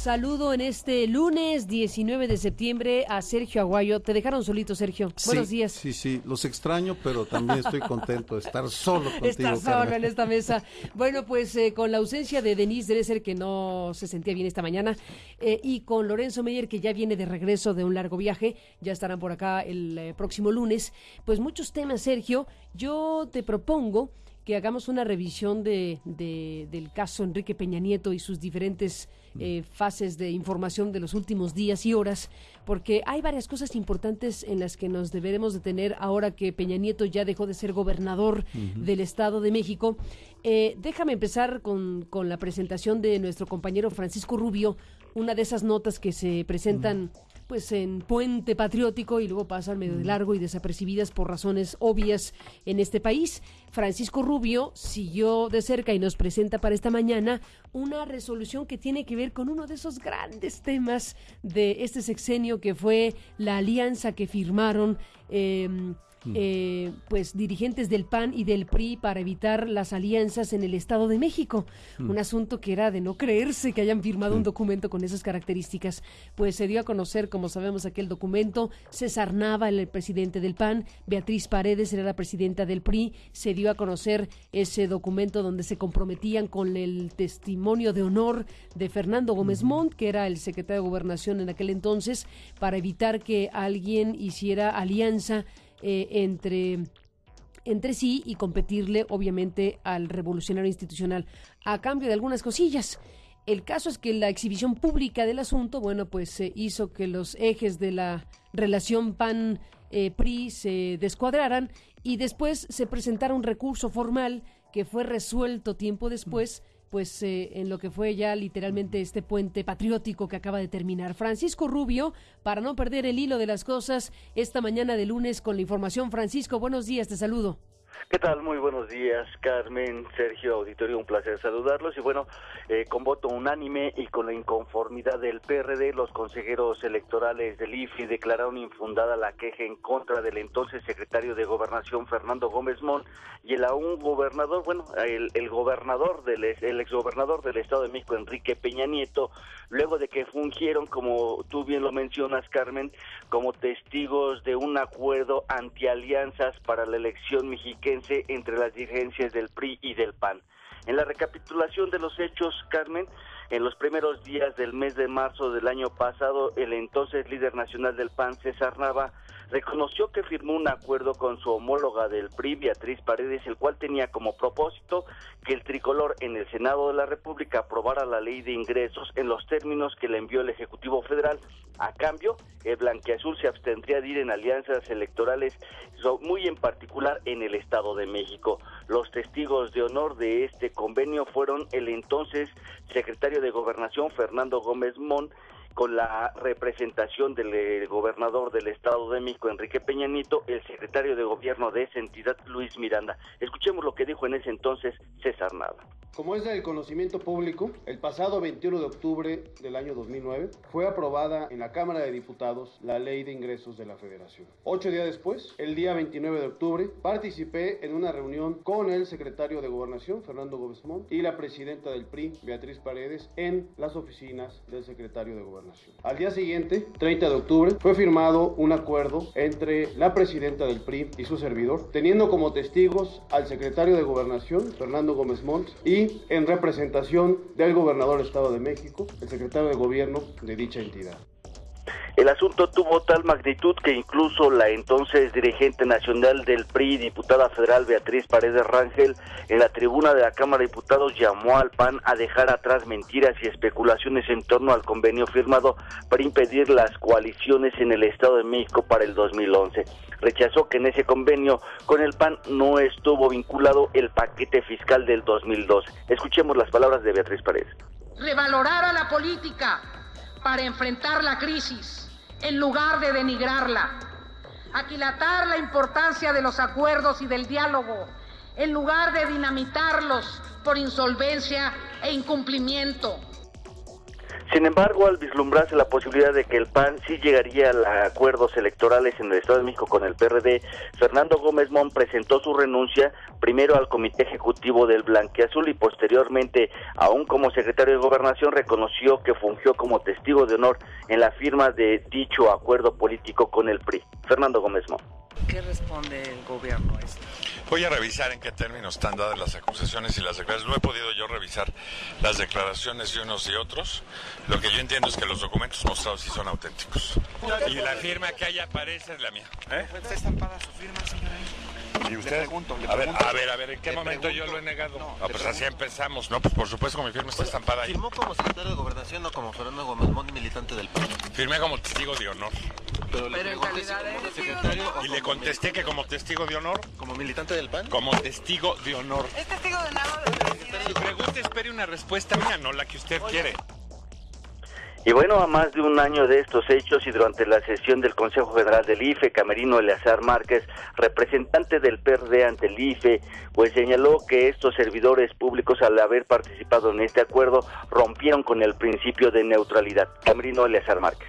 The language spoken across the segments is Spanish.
Saludo en este lunes 19 de septiembre a Sergio Aguayo. Te dejaron solito, Sergio. Sí, buenos días. Sí, los extraño, pero también estoy contento de estar solo contigo. Estar solo en esta mesa. Bueno, pues con la ausencia de Denise Dresser, que no se sentía bien esta mañana, y con Lorenzo Meyer, que ya viene de regreso de un largo viaje, ya estarán por acá el próximo lunes. Pues muchos temas, Sergio. Yo te propongo que hagamos una revisión del caso Enrique Peña Nieto y sus diferentes fases de información de los últimos días y horas, porque hay varias cosas importantes en las que nos deberemos detener ahora que Peña Nieto ya dejó de ser gobernador del Estado de México. Déjame empezar con la presentación de nuestro compañero Francisco Rubio, una de esas notas que se presentan pues en Puente Patriótico y luego pasan medio de largo y desapercibidas por razones obvias en este país. Francisco Rubio siguió de cerca y nos presenta para esta mañana una resolución que tiene que ver con uno de esos grandes temas de este sexenio, que fue la alianza que firmaron pues dirigentes del PAN y del PRI para evitar las alianzas en el Estado de México. Un asunto que era de no creerse que hayan firmado un documento con esas características. Pues se dio a conocer, como sabemos, aquel documento. César Nava, el presidente del PAN, Beatriz Paredes era la presidenta del PRI. Se dio a conocer ese documento donde se comprometían con el testimonio de honor de Fernando Gómez Montt, que era el secretario de Gobernación en aquel entonces, para evitar que alguien hiciera alianza entre sí y competirle obviamente al revolucionario institucional a cambio de algunas cosillas. El caso es que la exhibición pública del asunto, bueno, pues hizo que los ejes de la relación PAN-PRI se descuadraran y después se presentara un recurso formal que fue resuelto tiempo después, pues en lo que fue ya literalmente este puente patriótico que acaba de terminar. Francisco Rubio, para no perder el hilo de las cosas, esta mañana de lunes con la información. Francisco, buenos días, te saludo. ¿Qué tal? Muy buenos días, Carmen, Sergio, auditorio, un placer saludarlos. Y bueno, con voto unánime y con la inconformidad del PRD, los consejeros electorales del IFE declararon infundada la queja en contra del entonces secretario de Gobernación, Fernando Gómez Montt, y el aún gobernador, el exgobernador del Estado de México, Enrique Peña Nieto, luego de que fungieron, como tú bien lo mencionas, Carmen, como testigos de un acuerdo antialianzas para la elección mexiquense entre las dirigencias del PRI y del PAN. En la recapitulación de los hechos, Carmen, en los primeros días del mes de marzo del año pasado, el entonces líder nacional del PAN, César Nava, reconoció que firmó un acuerdo con su homóloga del PRI, Beatriz Paredes, el cual tenía como propósito que el tricolor en el Senado de la República aprobara la ley de ingresos en los términos que le envió el Ejecutivo Federal. A cambio, el blanquiazul se abstendría de ir en alianzas electorales, muy en particular en el Estado de México. Los testigos de honor de este convenio fueron el entonces secretario de Gobernación, Fernando Gómez Montt, con la representación del gobernador del Estado de México, Enrique Peña Nieto, el secretario de Gobierno de esa entidad, Luis Miranda. Escuchemos lo que dijo en ese entonces César Nava. Como es del conocimiento público, el pasado 21 de octubre del año 2009 fue aprobada en la Cámara de Diputados la Ley de Ingresos de la Federación. 8 días después, el día 29 de octubre, participé en una reunión con el secretario de Gobernación, Fernando Gómez Montt, y la presidenta del PRI, Beatriz Paredes, en las oficinas del secretario de Gobernación. Al día siguiente, 30 de octubre, fue firmado un acuerdo entre la presidenta del PRI y su servidor, teniendo como testigos al secretario de Gobernación, Fernando Gómez Montt, y en representación del gobernador del Estado de México, el secretario de Gobierno de dicha entidad. El asunto tuvo tal magnitud que incluso la entonces dirigente nacional del PRI, diputada federal Beatriz Paredes Rangel, en la tribuna de la Cámara de Diputados llamó al PAN a dejar atrás mentiras y especulaciones en torno al convenio firmado para impedir las coaliciones en el Estado de México para el 2011. Rechazó que en ese convenio con el PAN no estuvo vinculado el paquete fiscal del 2012. Escuchemos las palabras de Beatriz Paredes. Revalorar a la política para enfrentar la crisis, en lugar de denigrarla. Aquilatar la importancia de los acuerdos y del diálogo, en lugar de dinamitarlos por insolvencia e incumplimiento. Sin embargo, al vislumbrarse la posibilidad de que el PAN sí llegaría a acuerdos electorales en el Estado de México con el PRD, Fernando Gómez Mon presentó su renuncia primero al Comité Ejecutivo del Blanquiazul y posteriormente, aún como secretario de Gobernación, reconoció que fungió como testigo de honor en la firma de dicho acuerdo político con el PRI. Fernando Gómez Mon. ¿Qué responde el gobierno a esto? Voy a revisar en qué términos están dadas las acusaciones y las declaraciones. No he podido yo revisar las declaraciones de unos y otros. Lo que yo entiendo es que los documentos mostrados sí son auténticos. Y la firma que ahí aparece es la mía. ¿Está estampada su firma, señora? ¿Y usted? A ver, ¿en qué momento yo lo he negado? Pues así empezamos, ¿no? Pues por supuesto que mi firma está estampada ahí. ¿Firmó como secretario de Gobernación o como Fernando Gómez Mon, militante del PAN? Firmé como testigo de honor. Pero en realidad es secretario. Y le contesté que como testigo de honor. ¿Como militante del PAN? Como testigo de honor. ¿Es testigo de honor? Su pregunta espere una respuesta mía, no la que usted quiere. Y bueno, a más de un año de estos hechos y durante la sesión del Consejo General del IFE, Camerino Eleazar Márquez, representante del PRD ante el IFE, pues señaló que estos servidores públicos, al haber participado en este acuerdo, rompieron con el principio de neutralidad. Camerino Eleazar Márquez.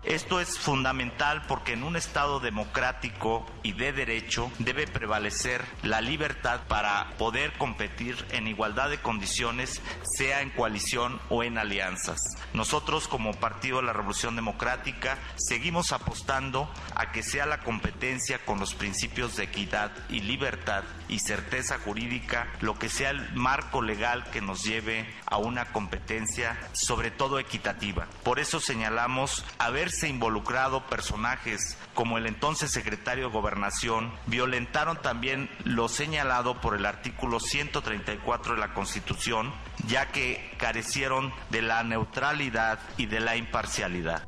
Esto es fundamental porque en un Estado democrático y de derecho debe prevalecer la libertad para poder competir en igualdad de condiciones, sea en coalición o en alianzas. Nosotros, como Partido de la Revolución Democrática, seguimos apostando a que sea la competencia con los principios de equidad y libertad y certeza jurídica lo que sea el marco legal que nos lleve a una competencia, sobre todo equitativa. Por eso señalamos haberse involucrado personajes como el entonces secretario de Gobernación, violentaron también lo señalado por el artículo 134 de la Constitución, ya que carecieron de la neutralidad y de la imparcialidad.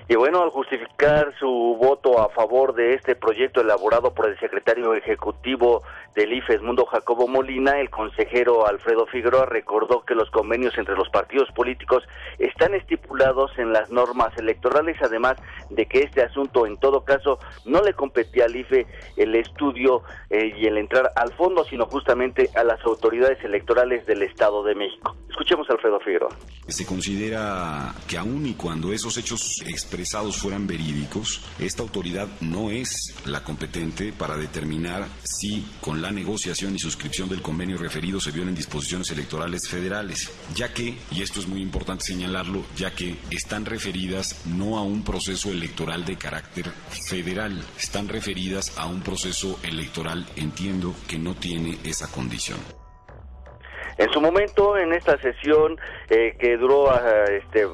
Y bueno, al justificar su voto a favor de este proyecto elaborado por el secretario ejecutivo del IFE, Edmundo Jacobo Molina, el consejero Alfredo Figueroa recordó que los convenios entre los partidos políticos están estipulados en las normas electorales, además de que este asunto en todo caso no le competía al IFE el estudio y el entrar al fondo, sino justamente a las autoridades electorales del Estado de México. Escuchemos a Alfredo Figueroa. Se considera que aun y cuando esos hechos expresados fueran verídicos, esta autoridad no es la competente para determinar si con la negociación y suscripción del convenio referido se violen disposiciones electorales federales, ya que, y esto es muy importante señalarlo, ya que están referidas no a un proceso electoral de carácter federal, están referidas a un proceso electoral, entiendo, que no tiene esa condición. En su momento, en esta sesión que duró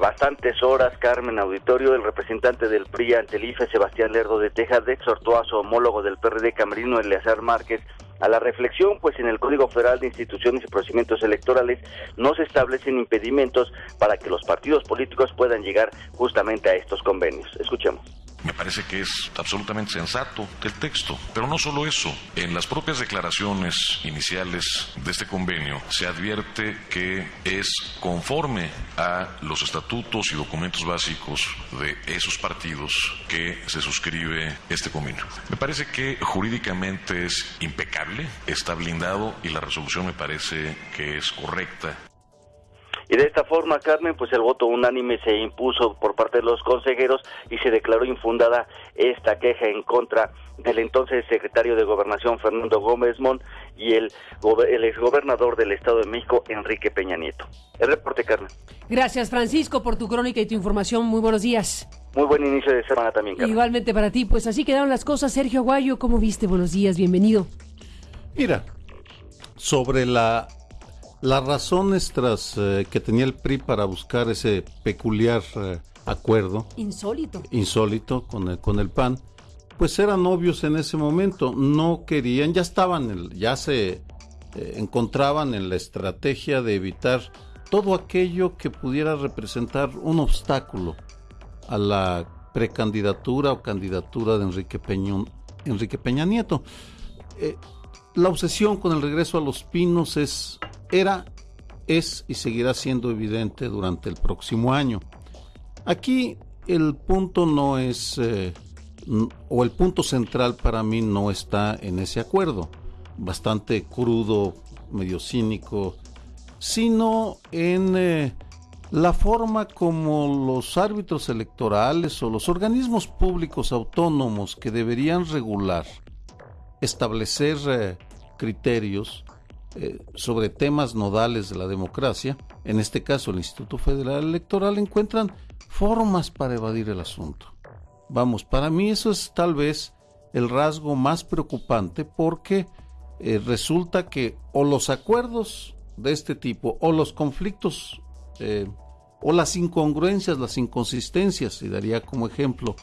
bastantes horas, Carmen Auditorio, el representante del PRI ante el IFE, Sebastián Lerdo de Tejada, exhortó a su homólogo del PRD, Camerino Eleazar Márquez, a la reflexión, pues en el Código Federal de Instituciones y Procedimientos Electorales no se establecen impedimentos para que los partidos políticos puedan llegar justamente a estos convenios. Escuchemos. Me parece que es absolutamente sensato el texto, pero no solo eso. En las propias declaraciones iniciales de este convenio se advierte que es conforme a los estatutos y documentos básicos de esos partidos que se suscribe este convenio. Me parece que jurídicamente es impecable, está blindado y la resolución me parece que es correcta. Y de esta forma, Carmen, pues el voto unánime se impuso por parte de los consejeros y se declaró infundada esta queja en contra del entonces secretario de Gobernación, Fernando Gómez Mon, y el exgobernador del Estado de México, Enrique Peña Nieto. El reporte, Carmen. Gracias, Francisco, por tu crónica y tu información. Muy buenos días. Muy buen inicio de semana también, Carmen. Igualmente para ti. Pues así quedaron las cosas. Sergio Aguayo, ¿cómo viste? Buenos días, bienvenido. Mira, sobre las razones que tenía el PRI para buscar ese peculiar acuerdo insólito con el PAN, pues eran obvios en ese momento. No querían, ya se encontraban en la estrategia de evitar todo aquello que pudiera representar un obstáculo a la precandidatura o candidatura de Enrique Peña Nieto. La obsesión con el regreso a Los Pinos es y seguirá siendo evidente durante el próximo año. Aquí el punto no es, o el punto central para mí no está en ese acuerdo, bastante crudo, medio cínico, sino en la forma como los árbitros electorales o los organismos públicos autónomos que deberían regular, establecer criterios sobre temas nodales de la democracia, en este caso el Instituto Federal Electoral, encuentran formas para evadir el asunto. Vamos, para mí eso es tal vez el rasgo más preocupante, porque resulta que o los acuerdos de este tipo o los conflictos o las incongruencias, las inconsistencias, y daría como ejemplo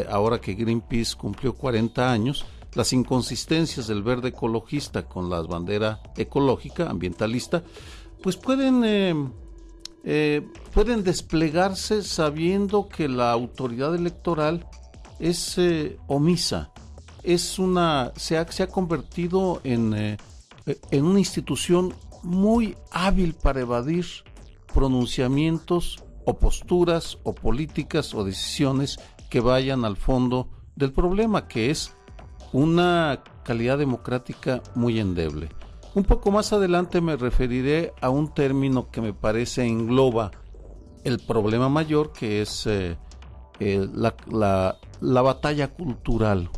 ahora que Greenpeace cumplió 40 años, las inconsistencias del verde ecologista con la bandera ecológica, ambientalista, pues pueden desplegarse sabiendo que la autoridad electoral es omisa, se ha convertido en una institución muy hábil para evadir pronunciamientos o posturas o políticas o decisiones que vayan al fondo del problema, que es una calidad democrática muy endeble. Un poco más adelante me referiré a un término que me parece engloba el problema mayor, que es la batalla cultural.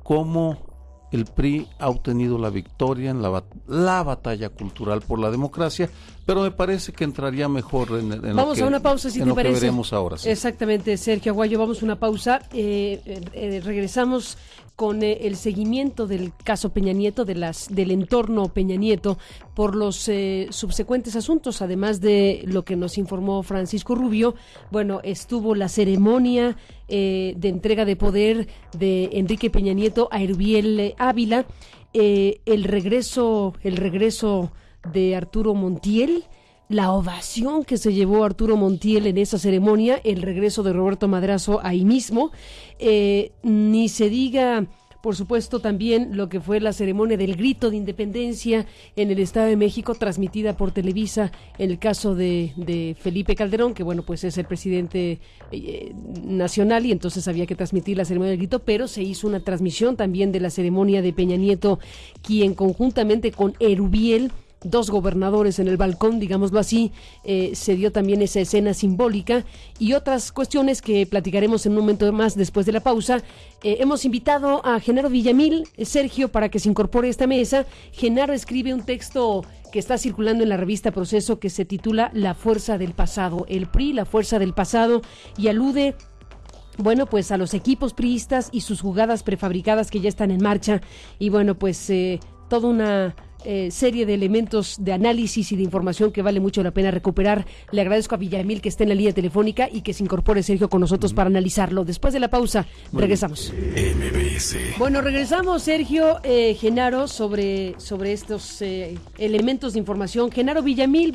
Cómo el PRI ha obtenido la victoria en la batalla cultural por la democracia, pero me parece que entraría mejor en vamos a una pausa, si te parece. Que veremos ahora. Sí. Exactamente, Sergio Aguayo, vamos a una pausa. Regresamos con el seguimiento del caso Peña Nieto, del entorno Peña Nieto, por los subsecuentes asuntos, además de lo que nos informó Francisco Rubio. Bueno, estuvo la ceremonia de entrega de poder de Enrique Peña Nieto a Erubiel Ávila, el regreso de Arturo Montiel, la ovación que se llevó Arturo Montiel en esa ceremonia, el regreso de Roberto Madrazo ahí mismo, ni se diga, por supuesto, también lo que fue la ceremonia del grito de independencia en el Estado de México, transmitida por Televisa, en el caso de Felipe Calderón, que bueno, pues es el presidente nacional, y entonces había que transmitir la ceremonia del grito, pero se hizo una transmisión también de la ceremonia de Peña Nieto, quien conjuntamente con Erubiel, dos gobernadores en el balcón, digámoslo así, se dio también esa escena simbólica, y otras cuestiones que platicaremos en un momento más después de la pausa. Hemos invitado a Genaro Villamil, Sergio, para que se incorpore a esta mesa. Genaro escribe un texto que está circulando en la revista Proceso que se titula La fuerza del pasado, el PRI, la fuerza del pasado, y alude, bueno, pues a los equipos priistas y sus jugadas prefabricadas que ya están en marcha, y bueno, pues toda una serie de elementos de análisis y de información que vale mucho la pena recuperar. Le agradezco a Villamil que esté en la línea telefónica y que se incorpore Sergio con nosotros para analizarlo. Después de la pausa, regresamos. MBS. Bueno, regresamos, Sergio, Genaro, sobre estos elementos de información. Genaro Villamil,